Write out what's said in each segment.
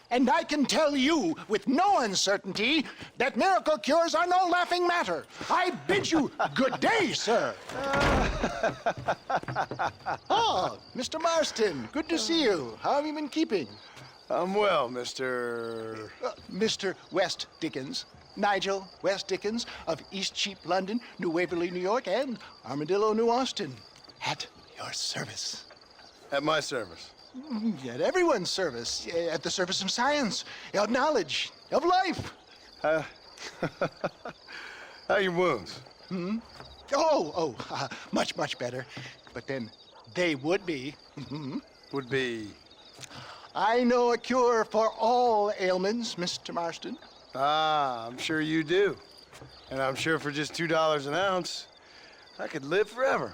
And I can tell you with no uncertainty that miracle cures are no laughing matter. I bid you good day, sir. Oh, Mr. Marston, good to see you. How have you been keeping? I'm well, Mr. Mr. West Dickens. Nigel West Dickens of East Cheap, London, New Waverly, New York, and Armadillo, New Austin. At your service. At my service. At everyone's service. At the service of science, of knowledge, of life. How are your wounds? Much, much better. But then they would be. Would be... I know a cure for all ailments, Mr. Marston. Ah, I'm sure you do. And I'm sure for just $2 an ounce, I could live forever.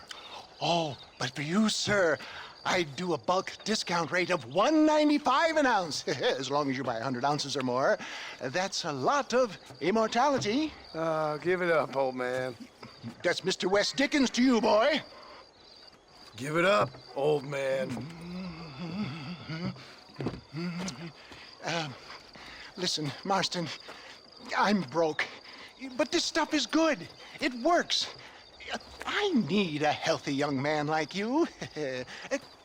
Oh, but for you, sir, I'd do a bulk discount rate of $1.95 an ounce, as long as you buy 100 ounces or more. That's a lot of immortality. Give it up, old man. That's Mr. West Dickens to you, boy. Give it up, old man. Listen, Marston, I'm broke, but this stuff is good. It works. I need a healthy young man like you.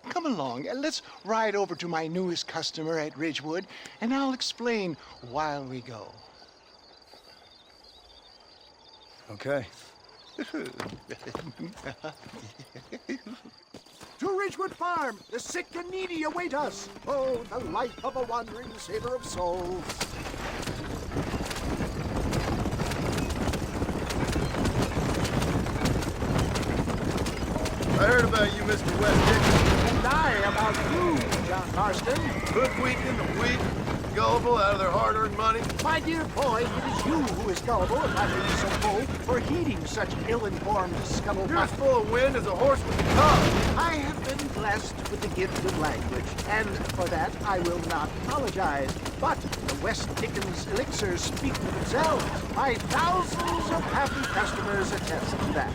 Come along, let's ride over to my newest customer at Ridgewood, and I'll explain while we go. Okay. To Ridgewood Farm, the sick and needy await us. Oh, the life of a wandering saver of souls. I heard about you, Mr. West Dickens. And I about you, John Marston. Hoodwinking the weak, gullible out of their hard-earned money. My dear boy, it is you who is gullible, if I may be so bold, for heeding such ill-informed scuttlebutt. You're as full of wind as a horse with a cub. I have been blessed with the gift of language, and for that I will not apologize. But the West Dickens elixirs speak for themselves. My thousands of happy customers attest to that.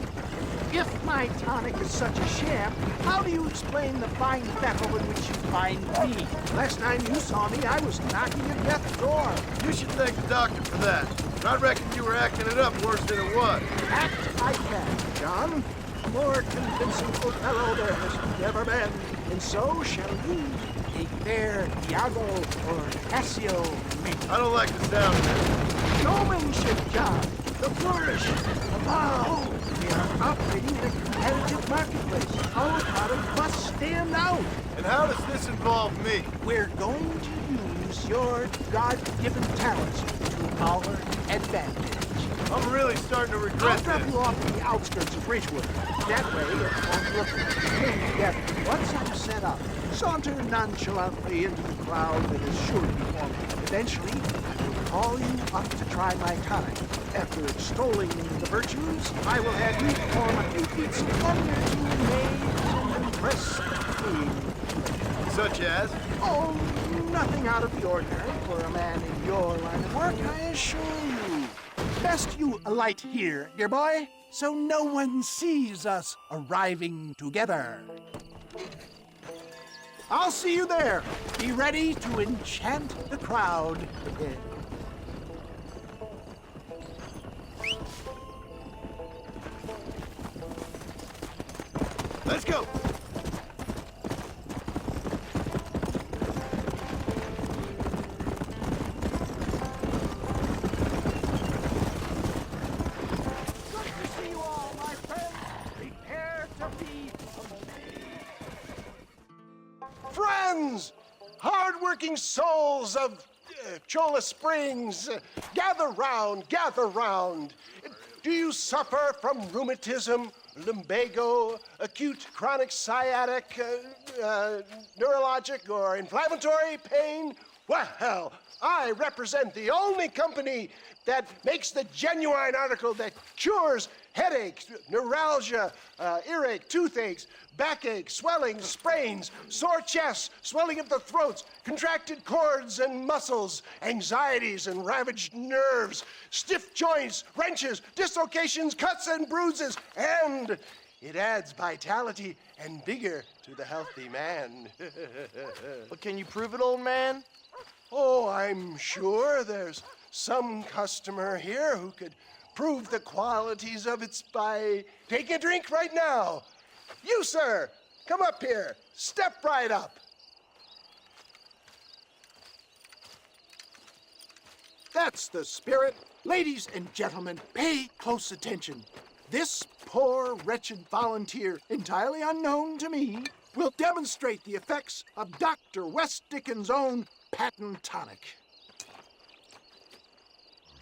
If my tonic is such a sham, how do you explain the fine battle in which you find me? Last time you saw me, I was knocking at death's door. You should thank the doctor for that. But I reckon you were acting it up worse than it was. Act I can, John. A more convincing Othello there has never been. And so shall you, a fair Iago or Cassio meet. I don't like the sound of it. Showmanship, John. The flourish. Above. We are operating in a competitive marketplace. Our product must stand out. And how does this involve me? We're going to use your God-given talents to our advantage. I'm really starting to I'll regret drop this. you off at the outskirts of Ridgewood. That way, it won't look like we came together. Once I'm set up, saunter nonchalantly into the crowd that is sure to be forming. Eventually, I will call you up to try my tonic. After extolling the virtues, I will have you perform a few feats of wonder to amaze and impress the queen. Such as? Oh, nothing out of the ordinary for a man in your line of work, I assure you. Best you alight here, dear boy, so no one sees us arriving together. I'll see you there. Be ready to enchant the crowd. Let's go. Good to see you all, my friends. Prepare to be amazed. Friends, hard-working souls of Cholla Springs, gather round, gather round. Do you suffer from rheumatism, lumbago, acute chronic sciatic, neurologic, or inflammatory pain? Well, I represent the only company that makes the genuine article that cures headaches, neuralgia, earache, toothaches, backache, swelling, sprains, sore chests, swelling of the throats, contracted cords and muscles, anxieties and ravaged nerves, stiff joints, wrenches, dislocations, cuts and bruises, and It adds vitality and vigor to the healthy man. But can you prove it, old man? Oh, I'm sure there's some customer here who could prove the qualities of it by taking a drink right now. You, sir, come up here. Step right up. That's the spirit. Ladies and gentlemen, pay close attention. This poor, wretched volunteer, entirely unknown to me, will demonstrate the effects of Dr. West Dickens' own patent tonic.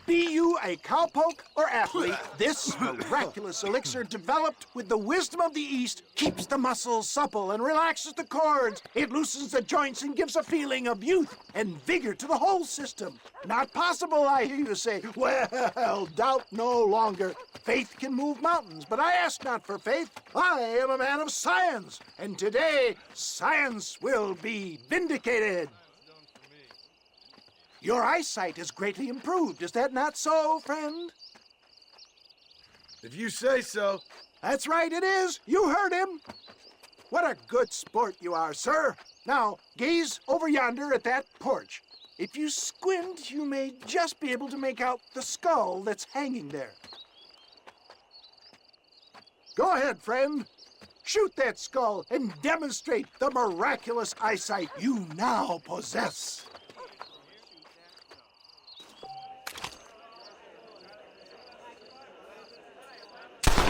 Be you a cowpoke or athlete, this miraculous elixir developed with the wisdom of the East keeps the muscles supple and relaxes the cords. It loosens the joints and gives a feeling of youth and vigor to the whole system. Not possible, I hear you say. Well, doubt no longer. Faith can move mountains, but I ask not for faith. I am a man of science, and today science will be vindicated. Your eyesight is greatly improved. Is that not so, friend? If you say so. That's right, it is. You heard him. What a good sport you are, sir. Now, gaze over yonder at that porch. If you squint, you may just be able to make out the skull that's hanging there. Go ahead, friend. Shoot that skull and demonstrate the miraculous eyesight you now possess.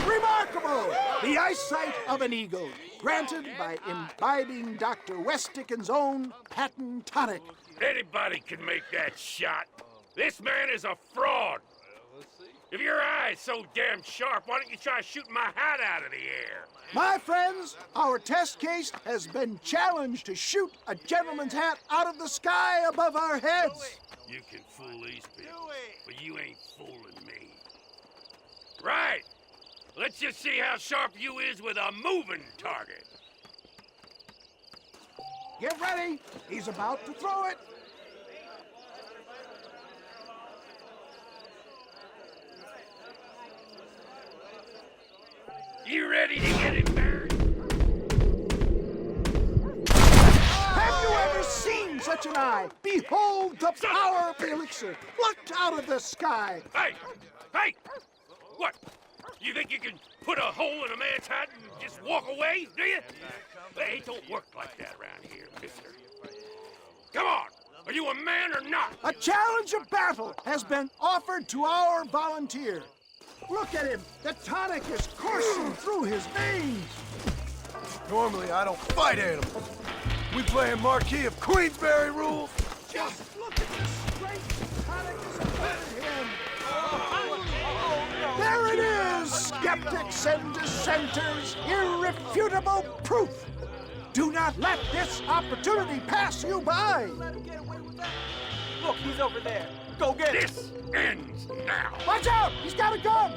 Remarkable! The eyesight of an eagle, granted by imbibing Dr. West Dickens' own patent tonic. Anybody can make that shot. This man is a fraud. If your eye's so damn sharp, why don't you try shooting my hat out of the air? My friends, our test case has been challenged to shoot a gentleman's hat out of the sky above our heads. You can fool these people, but you ain't fooling me. Right. Let's just see how sharp you is with a moving target. Get ready. He's about to throw it. You ready to get him buried? Have you ever seen such an eye? Behold the power of the elixir, plucked out of the sky. Hey! Hey! What? You think you can put a hole in a man's hat and just walk away, do you? Hey, it don't work like that around here, mister. Come on! Are you a man or not? A challenge of battle has been offered to our volunteer. Look at him. The tonic is coursing through his veins. Normally, I don't fight animals. We playing Marquis of Queensberry rules. Just look at the strength tonic has afforded him. There it is, skeptics and dissenters, irrefutable proof. Do not let this opportunity pass you by. Look, he's over there. Go get him. This ends now. Watch out, he's got a gun.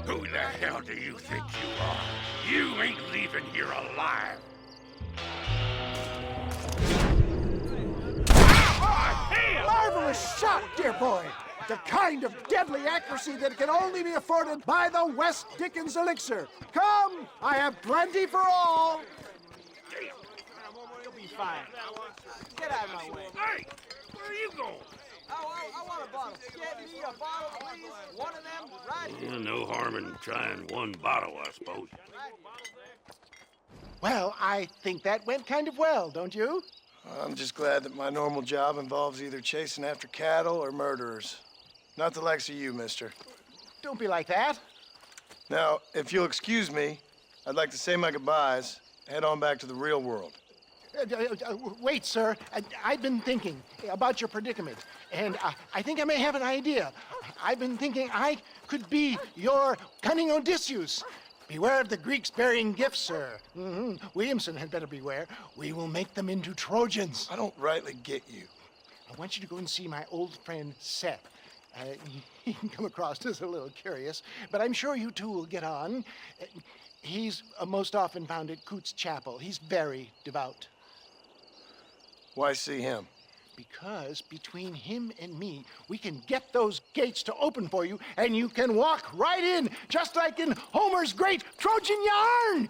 Who the hell do you think you are? You ain't leaving here alive. Marvelous shot, dear boy. The kind of deadly accuracy that can only be afforded by the West Dickens elixir. Come, I have plenty for all. You'll be fine. Get out of my way. Hey, where are you going? I want a bottle. Get me a bottle, please. One of them, right here. No harm in trying one bottle, I suppose. Well, I think that went kind of well, don't you? I'm just glad that my normal job involves either chasing after cattle or murderers. Not the likes of you, mister. Don't be like that. Now, if you'll excuse me, I'd like to say my goodbyes, head on back to the real world. Wait, sir. I've been thinking about your predicament, and I think I may have an idea. I've been thinking I could be your cunning Odysseus. Beware of the Greeks bearing gifts, sir. Williamson had better beware. We will make them into Trojans. I don't rightly get you. I want you to go and see my old friend Seth. He can come across as a little curious, but I'm sure you two will get on. He's most often found at Coots Chapel. He's very devout. Why see him? Because between him and me, we can get those gates to open for you, and you can walk right in, just like in Homer's great Trojan yarn!